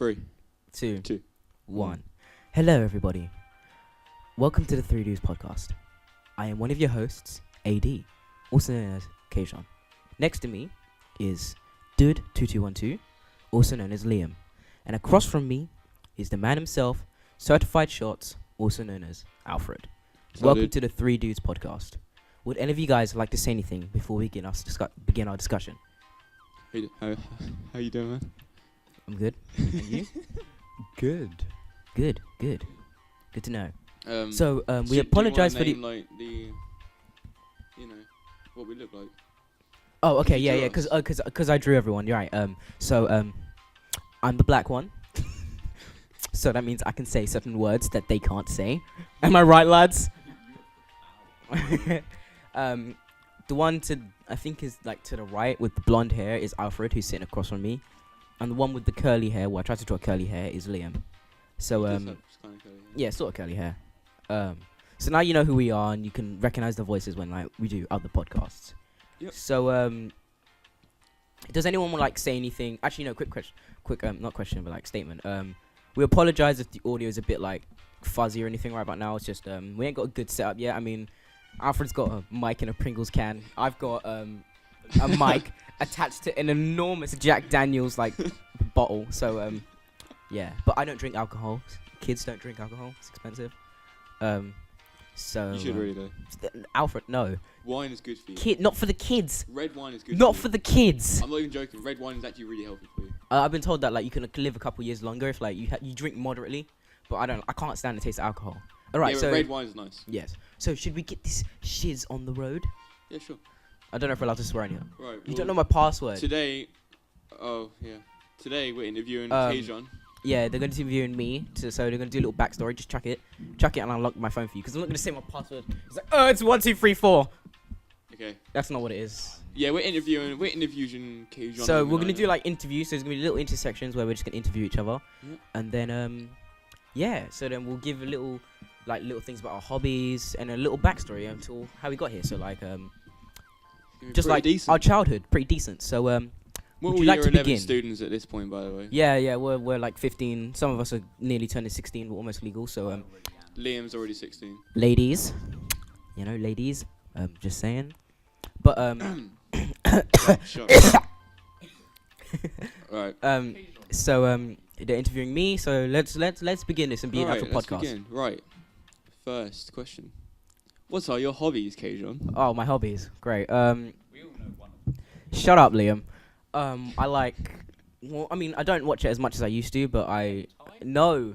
3, two, 2, 1. Hello, everybody. Welcome to the 3doods podcast. I am one of your hosts, AD, also known as Kjaun. Next to me is Dude2212, also known as Liam. And across from me is the man himself, Certified Shots, also known as Alfred. Welcome to the 3doods podcast. Would any of you guys like to say anything before we begin our discussion? How you doing, man? I'm good. And you? Good. Good to know. We apologize for the... like the, what we look like. Oh, okay, yeah, because I drew everyone. You're right. I'm the black one, so that means I can say certain words that they can't say. Am I right, lads? The one I think is like to the right with the blonde hair is Alfred, who's sitting across from me, and the one with the curly hair, I tried to draw curly hair, is Liam. So yeah, sort of curly hair. So now you know who we are, and you can recognize the voices when like we do other podcasts. Yep. So does anyone want to like say anything? Actually, no. Quick not question, but like statement. We apologize if the audio is a bit like fuzzy or anything right about now. It's just we ain't got a good setup yet. I mean, Alfred's got a mic in a Pringles can. I've got a mic attached to an enormous Jack Daniels like bottle. So yeah, but I don't drink alcohol. Kids don't drink alcohol. It's expensive. So you should really though. Alfred, no. Wine is good for you. Not for the kids. Red wine is good. Not for the kids. I'm not even joking. Red wine is actually really healthy for you. I've been told that like you can live a couple years longer if like you drink moderately, but I can't stand the taste of alcohol. All right, yeah, so red wine is nice. Yes. So should we get this shiz on the road? Yeah, sure. I don't know if we're allowed to swear anymore. Right. You don't know my password. Today we're interviewing Kjaun. Yeah, they're going to be interviewing me, so they're going to do a little backstory. Just chuck it, and I'll unlock my phone for you. Because I'm not going to say my password. It's like, it's 1, 2, 3, 4. Okay. That's not what it is. Yeah, we're interviewing Kjaun. So we're going to do like interviews. So there's going to be little intersections where we're just going to interview each other. Yep. And then, yeah. So then we'll give a little things about our hobbies and a little backstory until how we got here. So like, just like decent. our childhood, pretty decent. So would you like to 11 begin? Students at this point, by the way. Yeah, we're like 15. Some of us are nearly turning 16. We're almost legal. So Liam's already 16. ladies, just saying. But Shut up. Right. so they're interviewing me. So let's begin this and be an actual podcast. Begin. Right. First question. What are your hobbies, Kjaun? Oh, my hobbies. Great. We all know one. Shut up, Liam. I like. Well, I mean, I don't watch it as much as I used to, but no.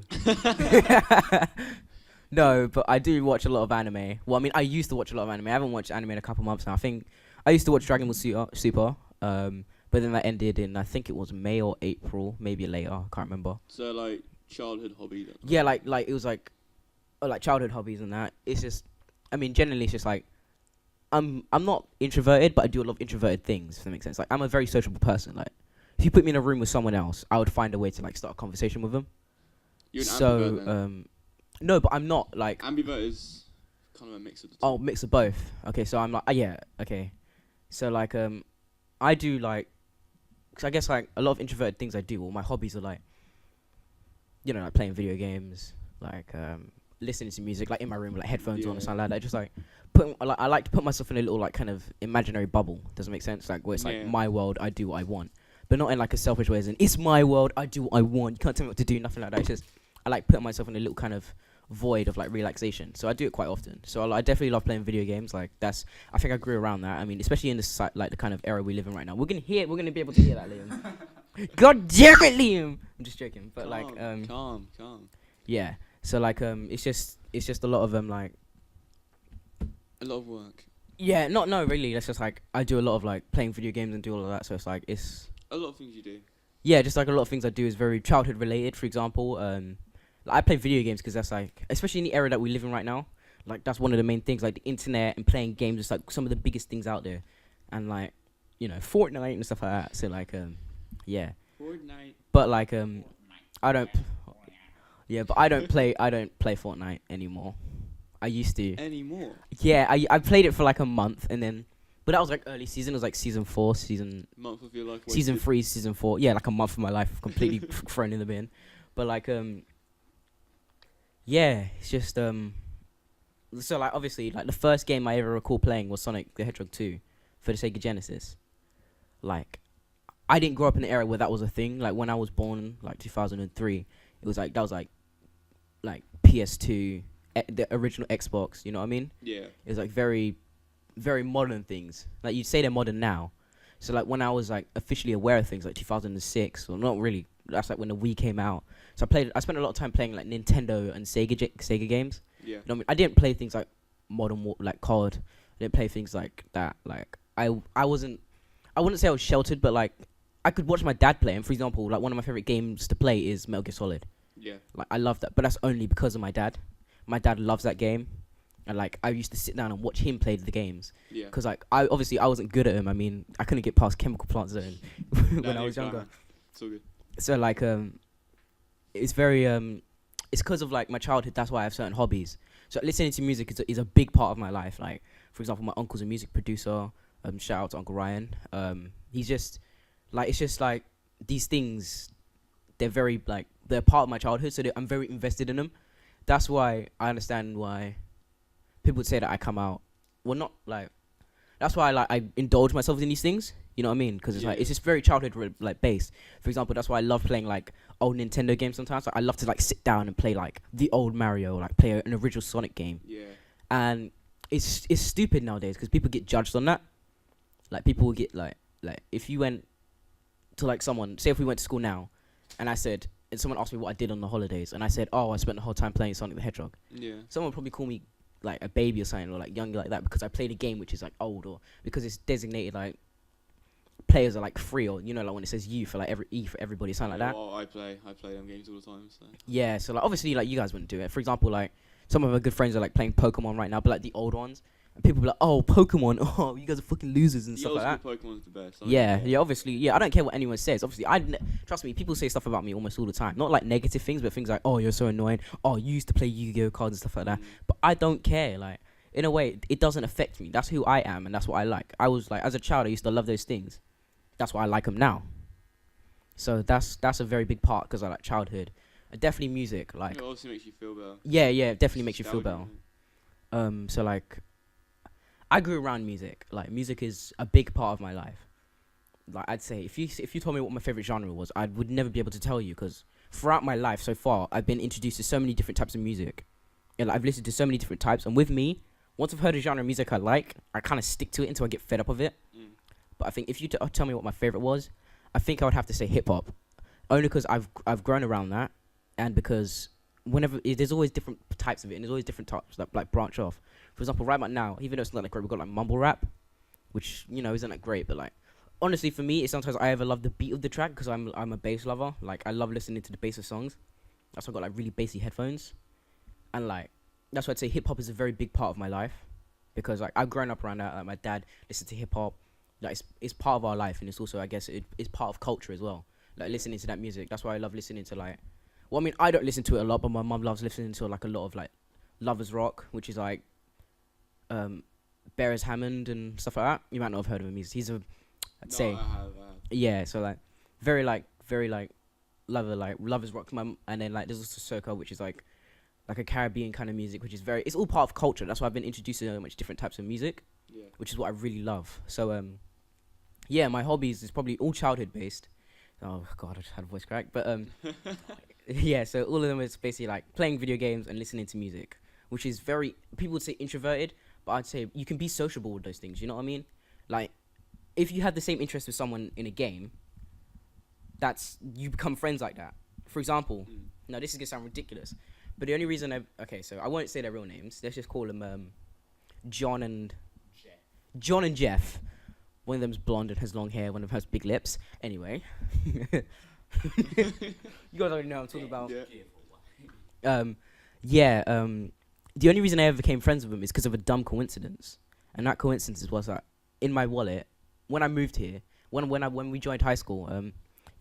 No, but I do watch a lot of anime. Well, I mean, I used to watch a lot of anime. I haven't watched anime in a couple months now. I think I used to watch Dragon Ball Super. But then that ended in I think it was May or April, maybe later. I can't remember. So like childhood hobby. Yeah, like it was like childhood hobbies and that. It's just, I mean, generally it's just like I'm not introverted, but I do a lot of introverted things. If that makes sense. Like I'm a very sociable person. Like if you put me in a room with someone else, I would find a way to like start a conversation with them. You're an ambivert then? No, but I'm not like. Ambivert is kind of a mix of the two. Oh, mix of both. Okay, so I'm like, yeah, okay. So like, I do like, cause I guess like a lot of introverted things I do. All my hobbies are like, like playing video games, like listening to music, like in my room, with, like headphones on or something like that. Just like I like to put myself in a little like kind of imaginary bubble. Doesn't make sense. Like where it's like my world, I do what I want, but not in like a selfish way. As in, it's my world, I do what I want. You can't tell me what to do. Nothing like that. It's just I like putting myself in a little kind of void of like relaxation, so I do it quite often. So I definitely love playing video games. Like I think I grew around that. I mean, especially in this like the kind of era we live in right now. We're gonna be able to hear that, Liam. God damn it, Liam! I'm just joking, but calm. Yeah. So like it's just a lot of like a lot of work. Yeah, no, really. That's just like I do a lot of like playing video games and do all of that. So it's like it's a lot of things you do. Yeah, just like a lot of things I do is very childhood related. For example, I play video games because that's like, especially in the era that we live in right now, like that's one of the main things, like the internet and playing games is like some of the biggest things out there, and like, Fortnite and stuff like that. So like, yeah. Fortnite. But like, I don't. Yeah, but I don't play Fortnite anymore. I used to. Anymore. Yeah, I played it for like a month, and then But that was like early season. It was like season 4, Month of your life. season wasted. 3, season 4. Yeah, like a month of my life completely thrown in the bin. But like yeah, it's just so like obviously like the first game I ever recall playing was Sonic the Hedgehog 2 for the Sega Genesis. Like I didn't grow up in an era where that was a thing. Like when I was born, like 2003, it was like that was like PS2, the original Xbox. You know what I mean? Yeah. It was like very, very modern things. Like you'd say they're modern now. So like when I was like officially aware of things, like 2006, or not really. That's like when the Wii came out. So I spent a lot of time playing like Nintendo and Sega games. Yeah. You know what I mean? I didn't play things like like COD. I didn't play things like that. Like I wouldn't say I was sheltered, but like I could watch my dad play. And for example, like one of my favorite games to play is Metal Gear Solid. Yeah. Like I love that, but that's only because of my dad. My dad loves that game, and like I used to sit down and watch him play the games. Yeah. Because like I wasn't good at him. I mean, I couldn't get past Chemical Plant Zone when I was younger. It's all good. So like it's very it's because of like my childhood. That's why I have certain hobbies. So listening to music is a big part of my life. Like for example, my uncle's a music producer. Shout out to Uncle Ryan. He's just like it's just like these things. They're very like they're part of my childhood. So I'm very invested in them. That's why I understand why people would say that I come out. Well, not like. That's why I indulge myself in these things. You know what I mean? Because it's like it's just very childhood like based. For example, that's why I love playing like old Nintendo games sometimes. Like, I love to like sit down and play like the old Mario, like play an original Sonic game. Yeah. And it's stupid nowadays because people get judged on that. Like people will get like if you went to like someone, say if we went to school now, and I said, and someone asked me what I did on the holidays, and I said, oh, I spent the whole time playing Sonic the Hedgehog. Yeah. Someone would probably call me like a baby or something, or like younger like that, because I played a game which is like old, or because it's designated like players are like free, or you know like when it says U for like every E for everybody, something like that. Well, I play them games all the time. So. Yeah, so like obviously like you guys wouldn't do it. For example, like some of our good friends are like playing Pokemon right now, but like the old ones, and people be like, oh, Pokemon, oh, you guys are fucking losers and The stuff old like that. school Pokemon's the best. Yeah, obviously, yeah. I don't care what anyone says. Obviously, trust me. People say stuff about me almost all the time. Not like negative things, but things like, "Oh, you're so annoying." Oh, you used to play Yu-Gi-Oh cards and stuff like that. But I don't care. Like in a way, it doesn't affect me. That's who I am, and that's what I like. I was like, as a child, I used to love those things. That's why I like them now. So that's a very big part because I like childhood. And definitely music. Like it also makes you feel better. yeah, it definitely makes you feel better. Nostalgia, So like, I grew around music. Like music is a big part of my life. Like I'd say, if you told me what my favorite genre was, I would never be able to tell you because throughout my life so far, I've been introduced to so many different types of music. And like, I've listened to so many different types. And with me, once I've heard a genre of music I like, I kind of stick to it until I get fed up of it. But I think if you tell me what my favorite was, I think I would have to say hip hop, only because I've grown around that, and because there's always different types of it, and there's always different types that like branch off. For example, right about now, even though it's not that great, we've got like mumble rap, which you know isn't that great, but like honestly for me, it's sometimes I ever love the beat of the track because I'm a bass lover. Like I love listening to the bass of songs. That's why I got like really bassy headphones, and like that's why I'd say hip hop is a very big part of my life because like I've grown up around that. Like my dad listened to hip hop. Like it's part of our life, and it's also I guess it's part of culture as well. Like listening to that music. That's why I love listening to like. Well, I mean, I don't listen to it a lot, but my mum loves listening to like a lot of like lovers rock, which is like Beres Hammond and stuff like that. You might not have heard of him. He's a I'd say I have. yeah. So like very lovers rock. And then like there's also soca, which is like a Caribbean kind of music, which is it's all part of culture. That's why I've been introduced to so much different types of music, Yeah. which is what I really love. So yeah, my hobbies is probably all childhood based. Oh god, I just had a voice crack. But yeah, so all of them is basically like playing video games and listening to music, which is very people would say introverted, but I'd say you can be sociable with those things. You know what I mean? Like if you have the same interest with someone in a game, you become friends like that. For example, now this is gonna sound ridiculous, but the only reason so I won't say their real names. Let's just call them John and Jeff. One of them's blonde and has long hair. One of them has big lips. Anyway, you guys already know what I'm talking about. Yeah. The only reason I ever became friends with him is because of a dumb coincidence, and that coincidence was that in my wallet when I moved here, when we joined high school,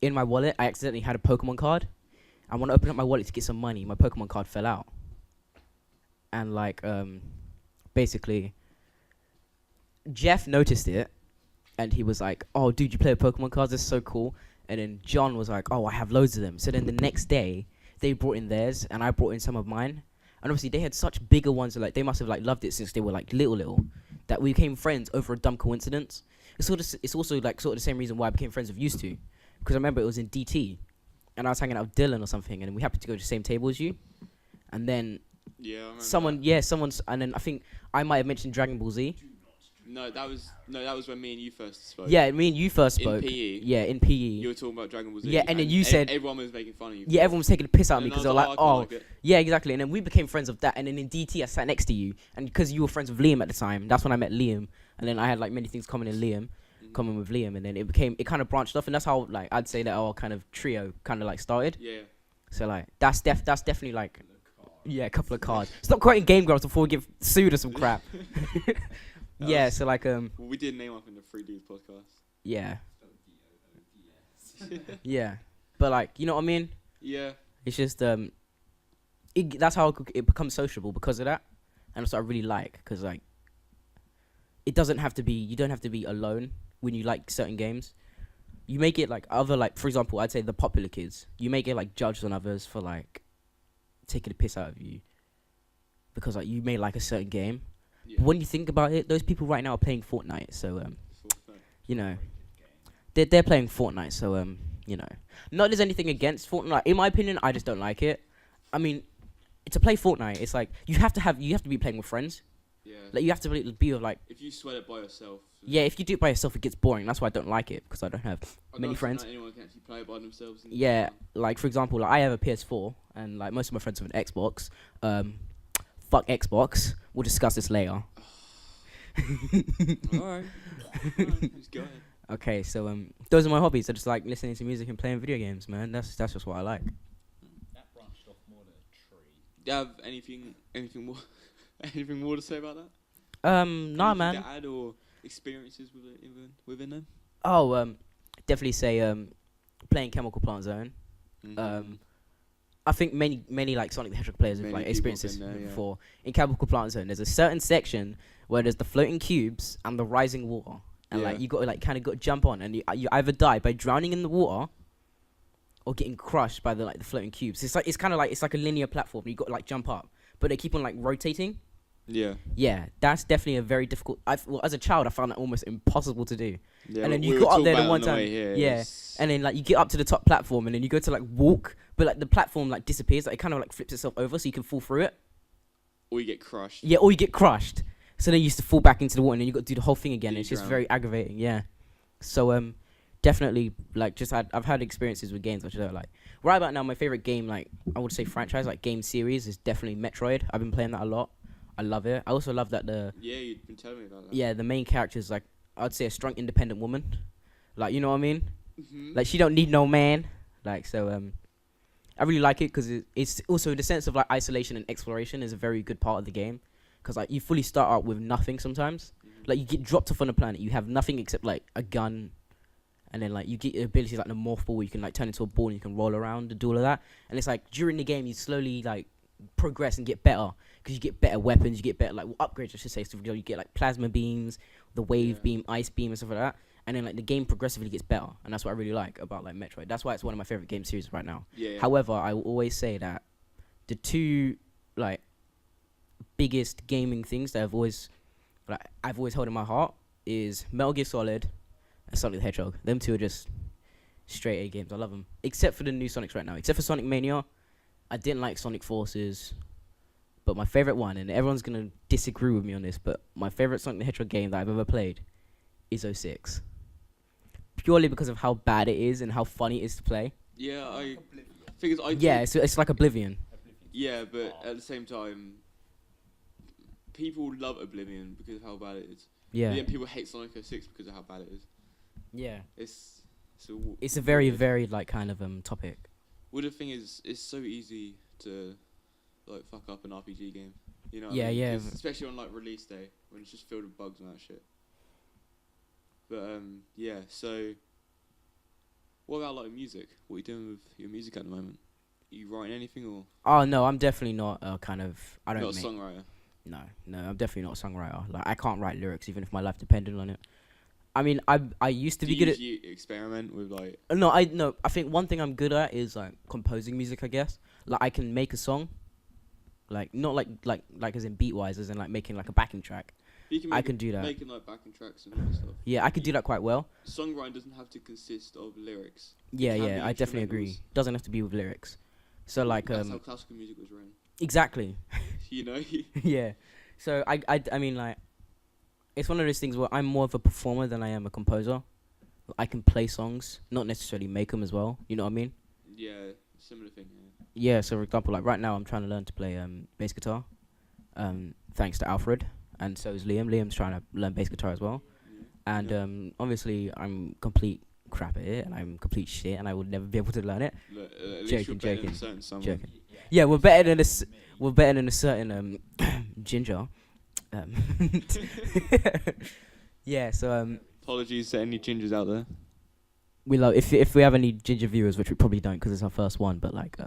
in my wallet I accidentally had a Pokemon card, and when I opened up my wallet to get some money, my Pokemon card fell out, and like basically. Jeff noticed it, and he was like, "Oh, dude, you play with Pokemon cards? This is so cool." And then John was like, "Oh, I have loads of them." So then the next day, they brought in theirs, and I brought in some of mine. And obviously, they had such bigger ones. So like, they must have like loved it since they were like little, that we became friends over a dumb coincidence. It's also like sort of the same reason why I became friends with used to, because I remember it was in DT, and I was hanging out with Dylan or something, and we happened to go to the same table as you, and then Yeah, I remember someone's, and then I think I might have mentioned Dragon Ball Z. No, that was when me and you first spoke. Yeah, me and you first spoke. In PE. Yeah, in PE. You were talking about Dragon Ball Z. Yeah, and then you said everyone was making fun of you. Yeah, everyone was taking a piss out of me And because I they were was like, I "Oh, can't like it. yeah, exactly." And then we became friends of that. And then in DT, I sat next to you, and because you were friends with Liam at the time, that's when I met Liam. And then I had like many things common with Liam, and then it kind of branched off, and that's how like I'd say that our kind of trio kind of like started. Yeah. So like that's definitely like a couple of cards. Stop quoting Game Grumps before we get sued or some crap. Yeah, so like Well, we did name up in the 3doods podcast. yeah. Yeah, but like you know what I mean. Yeah. It's just that's how it becomes sociable because of that, and that's what I really like because like you don't have to be alone when you like certain games. You make it like other like for example, I'd say the popular kids. You may get like judged on others for like taking the piss out of you because like you may like a certain game. Yeah. But when you think about it, those people right now are playing Fortnite, so Fortnite. you know, they're playing Fortnite, so you know, not there's anything against Fortnite. In my opinion, I just don't like it. I mean, to play Fortnite, it's like you have to be playing with friends. Yeah. Like you have to be with like. If you sweat it by yourself. Yeah, if you do it by yourself, it gets boring. That's why I don't like it because I don't have many friends. Not anyone can actually play it by themselves. Yeah, like for example, like I have a PS4, and like most of my friends have an Xbox. Fuck Xbox. We'll discuss this later. Alright. Just go ahead. Okay, so those are my hobbies. I just like listening to music and playing video games, man. That's just what I like. That branched off more than a tree. Do you have anything more, anything more to say about that? Nah, Anything man. to add or experiences within them? Oh, definitely say playing Chemical Plant Zone. Mm-hmm. I think many like Sonic the Hedgehog players have Many like people experienced have this been there, yeah. before. In Chemical Plant Zone, there's a certain section where there's the floating cubes and the rising water, and like Yeah. you got to like kind of got to jump on, and you either die by drowning in the water or getting crushed by the floating cubes. It's like a linear platform. You got to like jump up, but they keep on like rotating. Yeah. Yeah, that's definitely a very difficult. As a child, I found that almost impossible to do. Yeah. And then we you were got up talking there about the it one on time. way here. Yeah. And then like you get up to the top platform, and then you go to like walk, but like the platform like disappears. Like it kind of like flips itself over, so you can fall through it. Or you get crushed. Yeah, or you get crushed. So then you used to fall back into the water, and then you got to do the whole thing again. You It's just drown. very aggravating. Yeah. So definitely like I've had experiences with games which I don't like. Right about now, my favorite game, like I would say franchise, like game series, is definitely Metroid. I've been playing that a lot. I love it. I also love that Yeah, you've been telling me about that. the main character is like I'd say a strong, independent woman. Like you know what I mean? Mm-hmm. Like she don't need no man. Like so I really like it because it's also the sense of like isolation and exploration is a very good part of the game. Because like you fully start out with nothing sometimes. Like you get dropped off on a planet, you have nothing except like a gun, and then like you get abilities like the morph ball, where you can like turn into a ball and you can roll around and do all of that. And it's like during the game you slowly like progress and get better because you get better weapons, you get better like upgrades, I should say. So you get like plasma beams, the wave beam, ice beam, and stuff like that. And then like the game progressively gets better, and that's what I really like about like Metroid. That's why it's one of my favorite game series right now. Yeah. However, I will always say that the two like biggest gaming things that I've always held in my heart is Metal Gear Solid and Sonic the Hedgehog. Them two are just straight A games. I love them, except for the new Sonics right now. Except for Sonic Mania, I didn't like Sonic Forces. But my favorite one, and everyone's gonna disagree with me on this, but my favorite Sonic the Hedgehog game that I've ever played is 06. Purely because of how bad it is and how funny it is to play. Yeah, figures I. Yeah, it's like Oblivion. Yeah, but at the same time, people love Oblivion because of how bad it is. Yeah. But then people hate Sonic 06 because of how bad it is. Yeah. It's a very, weird. very like kind of topic. Well, the thing is, it's so easy to like fuck up an RPG game. You know? What Yeah, I mean? yeah. 'Cause especially on like release day when it's just filled with bugs and that shit. But yeah. So, what about like music? What are you doing with your music at the moment? Are you writing anything or Oh no, I'm definitely not a kind of. I don't. not a Make, songwriter? No, I'm definitely not a songwriter. Like I can't write lyrics even if my life depended on it. I mean, I used to Do be you good at. usually experiment with like? No, I think one thing I'm good at is like composing music. I guess like I can make a song, like not like as in beat wise, as in like making like a backing track. You can I make can do that. making like backing tracks and all that stuff. Yeah, I could do that quite well. Songwriting doesn't have to consist of lyrics. Yeah, can yeah, be I definitely agree. instrumentals. Doesn't have to be with lyrics. So like That's how classical music was written. exactly. You know. Yeah. So I mean like it's one of those things where I'm more of a performer than I am a composer. I can play songs, not necessarily make them as well. You know what I mean? Yeah, similar thing. Yeah. So for example, like right now, I'm trying to learn to play bass guitar. Thanks to Alfred, and so is Liam. Liam's trying to learn bass guitar as well. Yeah. And obviously, I'm complete crap at it, and I'm complete shit, and I would never be able to learn it. Look, at least Joking, you're better than joking, a certain someone. joking. Yeah, we're better than we're better than a certain ginger. Yeah. So Apologies to any gingers out there. we love if we have any ginger viewers, which we probably don't because it's our first one, but like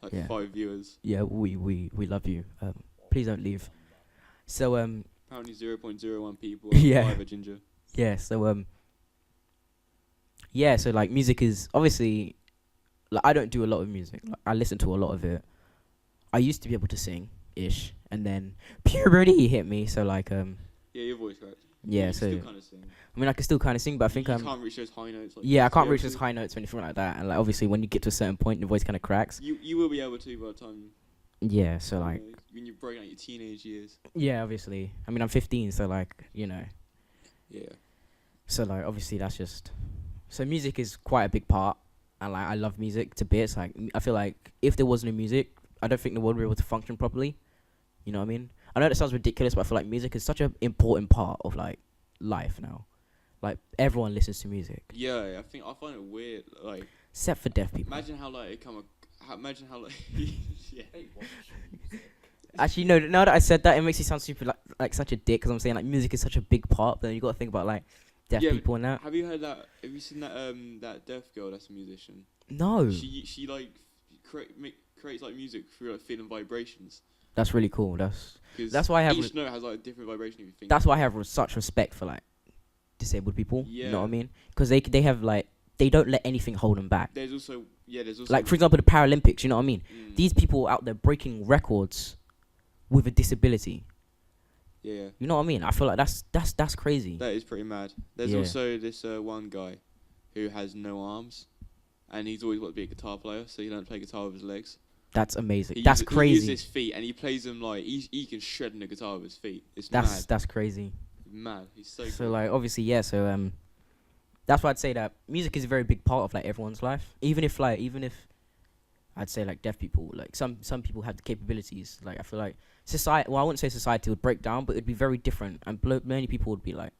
Like yeah. 5 viewers. yeah, we love you. Please don't leave. So Apparently 0.01 people. Yeah. 5 are ginger. yeah, so yeah, so like music is obviously like I don't do a lot of music. Like, I listen to a lot of it. I used to be able to sing ish, and then puberty hit me. So like Yeah, your voice cracks. yeah, You so still kind of sing. I mean I can still kind of sing, but I think you can't reach those high notes. Like yeah, I you can't used reach to be those able high notes or anything like that. And like obviously when you get to a certain point, your voice kind of cracks. to. You will be able to by the time. Yeah, so like when you're breaking out your teenage years. yeah, obviously. I mean I'm 15, so like you know. Yeah. So like obviously that's just so music is quite a big part, and like I love music to bits. Like I feel like if there was no music, I don't think the world would be able to function properly. You know what I mean? I know that sounds ridiculous, but I feel like music is such an important part of like life now. Like everyone listens to music, Yeah, I find it weird. Like except for deaf people. imagine how like imagine how like yeah. Actually, no. Now that I said that, it makes you sound super like such a dick because I'm saying like music is such a big part. But then you got to think about like deaf Yeah, people and that. Have you heard that? Have you seen that that deaf girl that's a musician? No, She like creates like music through like feeling vibrations. that's really cool. 'Cause That's why I have each note has like a different vibration. If you think. That's why I have such respect for like disabled people. You know what I Yeah. mean? Because they have like they don't let anything hold them back. There's also Like for example, the Paralympics. You know what I mean? Mm, These people out there breaking records with a disability. yeah, You know what I mean? I feel like that's crazy. that is pretty mad. There's Yeah. also this one guy who has no arms, and he's always wanted to be a guitar player, so he learned to play guitar with his legs. That's amazing. He That's He crazy. uses his feet, and he plays them like he can shred in the guitar with his feet. It's That's crazy. mad. He's so. So cool. like obviously yeah. So that's why I'd say that music is a very big part of like everyone's life. Even if I'd say like deaf people, like some people have the capabilities. Like I feel like society. Well, I wouldn't say society would break down, but it'd be very different, and many people would be like,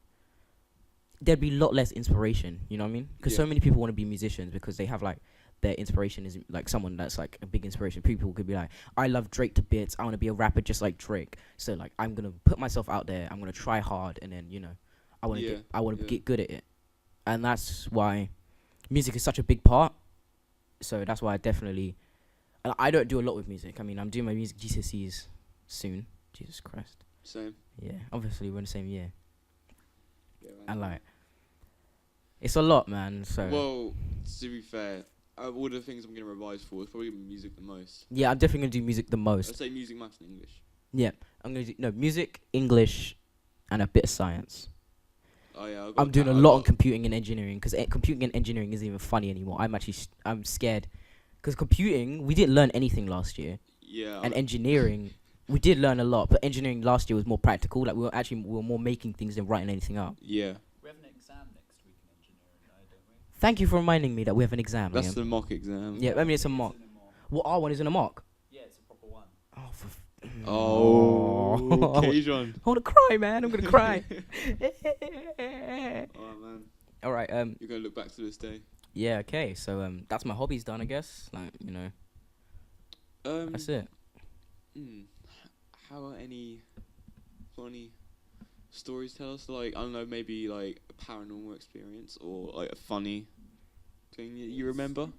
there'd be a lot less inspiration. You know what I mean? Because so Yeah. many people want to be musicians because they have like their inspiration is like someone that's like a big inspiration. People could be like, I love Drake to bits. I want to be a rapper just like Drake. So like I'm gonna put myself out there. I'm gonna try hard, and then I want to Yeah. get good at it, and that's why music is such a big part. So that's why I don't do a lot with music. I mean, I'm doing my music GCSEs soon. Jesus Christ. Same. Yeah, obviously we're in the same year, Yeah, right. and like, it's a lot, man. So Well, to be fair, out of all the things I'm gonna revise for, it's probably gonna be music the most. yeah, I'm definitely gonna do music the I'd most. say music, maths, and English. Yeah, I'm gonna do music, English, and a bit of science. Oh yeah, I'm doing a lot on computing and engineering because computing and engineering isn't even funny anymore. I'm scared because computing we didn't learn anything last year, Yeah. and engineering we did learn a lot, but engineering last year was more practical. Like we were more making things than writing anything up. Yeah. We have an exam next week in engineering, though, don't we? Thank you for reminding me that we have an exam. That's Liam. the mock exam. Yeah, I mean it's a mock. It's in a mock. Well, our one is in a mock. Yeah, it's a proper one. Oh, Oh, Kjaun. I want to cry, man. I'm gonna cry. Oh man, All right. you're gonna look back to this day. Yeah. Okay. So that's my hobbies done, I guess. Like that's it. How about any funny stories to tell us? Like I don't know, maybe like a paranormal experience or like a funny thing that you remember.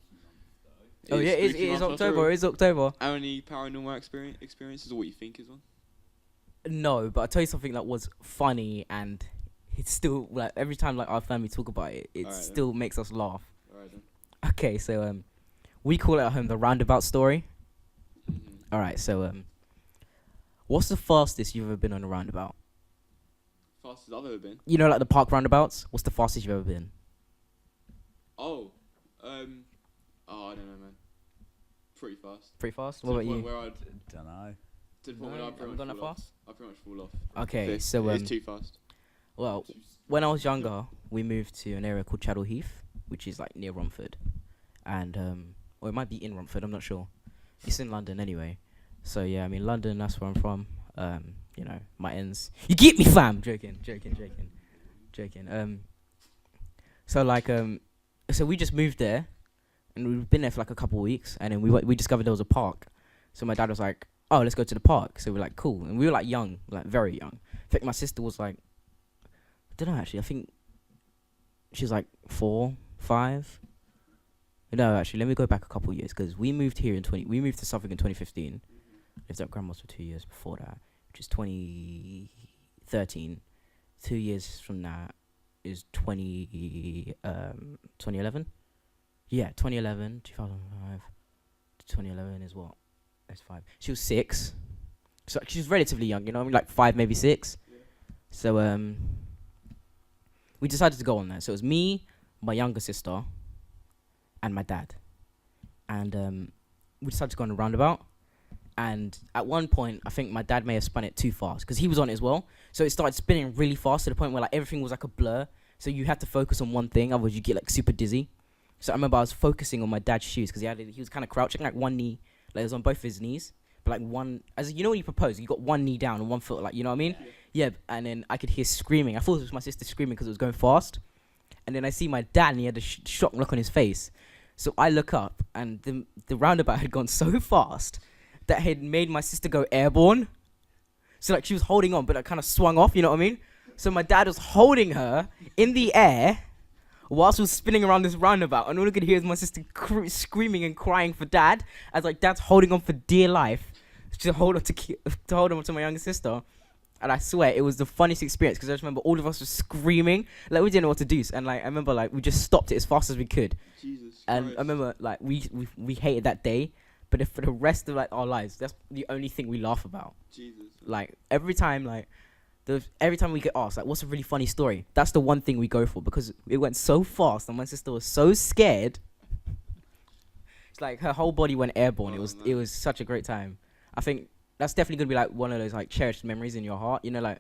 Oh yeah, it is October. It's October. How many paranormal experiences or what you think is one? No, but I'll tell you something that was funny, and it's still like every time like our family talk about it, it Alright, still makes us laugh. Alright then. Okay, so we call it at home the roundabout story. Mm-hmm. All right, so what's the fastest you've ever been on a roundabout? Fastest I've ever been. You know, like the park roundabouts. What's the fastest you've ever been? Oh, I don't know, man. Pretty fast. Pretty fast. To What the about point you? Where I'd, Don't know. to the point No, where I haven't pretty gone much that fall off. fast? I pretty much fall off. Okay, It's- so it's too fast. well, when I was younger, we moved to an area called Chaddle Heath, which is like near Romford, and or it might be in Romford. I'm not sure. It's in London anyway. So yeah, I mean London. That's where I'm from. You know, my ends. You get me, fam. Joking. So like so we just moved there, and we've been there for like a couple of weeks, and then we discovered there was a park. So my dad was like, "Oh, let's go to the park." So we're like, "Cool," and we were like young, like very young. I think my sister was like, I don't know actually. I think she was like 4, 5. No, actually, let me go back a couple of years because we moved here we moved to Suffolk in 2015. Lived at grandma's for 2 years before that, which is 2013. 2 years from that is 2011. Yeah, 2011, 2005. 2011 is what? That's 5. She was 6. So she was relatively young, you know, like 5, maybe 6. Yeah. So we decided to go on that. So it was me, my younger sister, and my dad. And we decided to go on a roundabout. And at one point, I think my dad may have spun it too fast because he was on it as well. So it started spinning really fast to the point where like everything was like a blur. So you had to focus on one thing, otherwise you get like super dizzy. So I remember I was focusing on my dad's shoes because he was kind of crouching, like one knee, like it was on both of his knees, but like one, as you know when you propose, you got one knee down and one foot, like, you know what I mean? Yeah. And then I could hear screaming. I thought it was my sister screaming because it was going fast. And then I see my dad and he had a shocked look on his face. So I look up and the roundabout had gone so fast that had made my sister go airborne. So like she was holding on, but it kind of swung off, you know what I mean? So my dad was holding her in the air whilst we was spinning around this roundabout, and all I could hear is my sister screaming and crying for dad, as like dad's holding on for dear life to hold on to my younger sister. And I swear it was the funniest experience because I just remember all of us were screaming, like we didn't know what to do, and like I remember like we just stopped it as fast as we could. Jesus And Christ. I remember like we hated that day, but for the rest of like our lives, that's the only thing we laugh about. Jesus. Like every time we get asked like what's a really funny story, that's the one thing we go for because it went so fast and my sister was so scared. It's like her whole body went airborne. Oh, It was such a great time. I think that's definitely gonna be like one of those like cherished memories in your heart, you know, like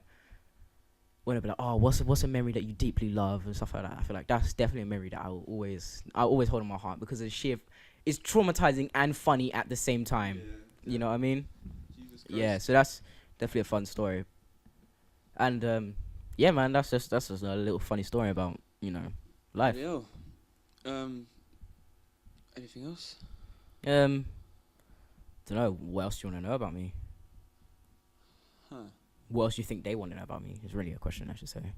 when it'll be like, oh, what's a memory that you deeply love and stuff like that. I feel like that's definitely a memory that I'll always hold in my heart because it's traumatizing and funny at the same time. Yeah. You know what I mean? Jesus Christ. Yeah, so that's definitely a fun story. And yeah, man, that's just a little funny story about, you know, life. Yeah. Anything else? Don't know. What else do you want to know about me? Huh. What else do you think they want to know about me? Is really a question, I should say.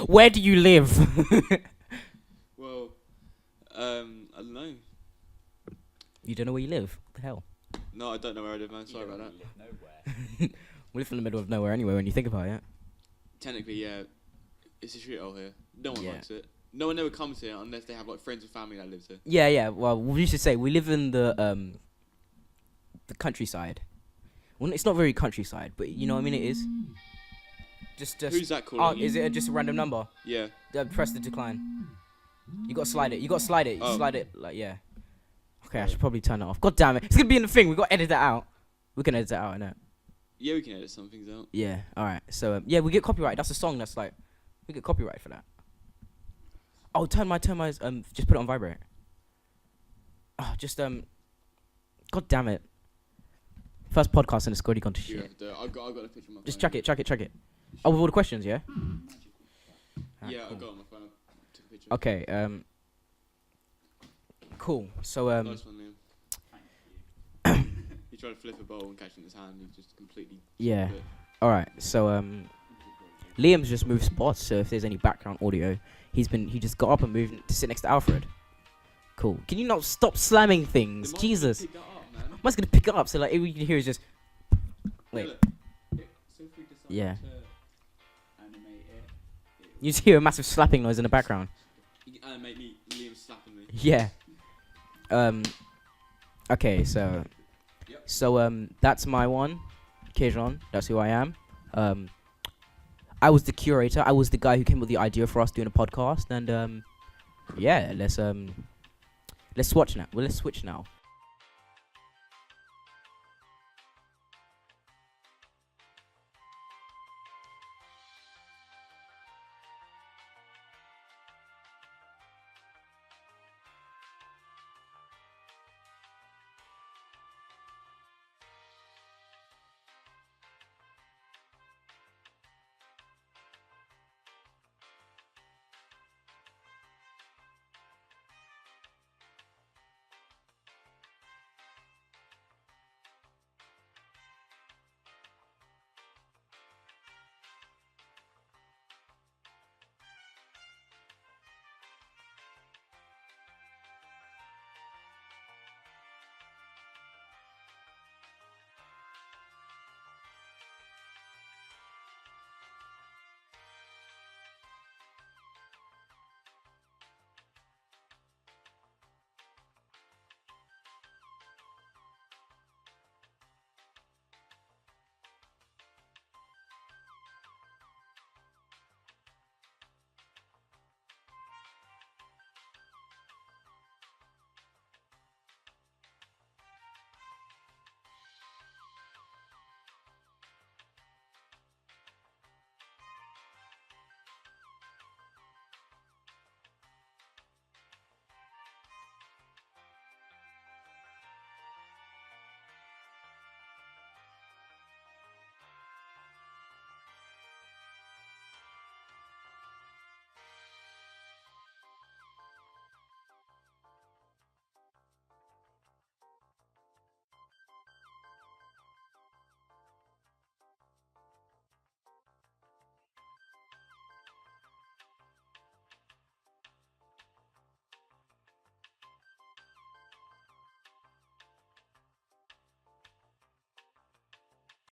Where do you live? Well, I don't know. You don't know where you live? What the hell? No, I don't know where I live, man. Sorry about that. Nowhere. We live in the middle of nowhere anyway when you think about it. Technically, yeah, it's a shithole here. No one Yeah. likes it. No one ever comes here unless they have like friends or family that lives here. Yeah. Well, we should say we live in the countryside. Well, it's not very countryside, but you know what I mean. It is. Just. Who's that Oh, calling? is it just a random number? Yeah. Press the decline. You gotta slide it. You slide it like yeah. Okay, I should probably turn it off. God damn it! It's gonna be in the thing. We gotta edit that out. We can edit that out, innit? Yeah, we can edit some things out. Yeah. All right. So yeah, we get copyright. That's a song. That's like we get copyright for that. Oh, turn my just put it on vibrate. Oh, just God damn it. First podcast and it's already gone to You shit. have to do it. I've got a picture of my Just phone. chuck it. Oh, with all the questions, yeah. Yeah, Alright, I've got it on my phone. I took a picture. Okay. Cool. So Nice one, Liam. He tried to flip a bowl and catch it in his hand. He just completely. yeah. split. All right. So Liam's just moved spots. So if there's any background audio, he just got up and moved to sit next to Alfred. Cool. Can you not stop slamming The things? mic Jesus. picked that up, man. I'm just gonna pick it up. So like, all you can hear is just. Wait. look, so if we decide Yeah. to animate it You just hear a massive slapping noise in the background. you can animate me, Liam slapping me. Yeah. Okay, so. Yep. So that's my one. Kjaun, that's who I am. I was the curator. I was the guy who came with the idea for us doing a podcast, and yeah, let's switch now. Well, let's switch now.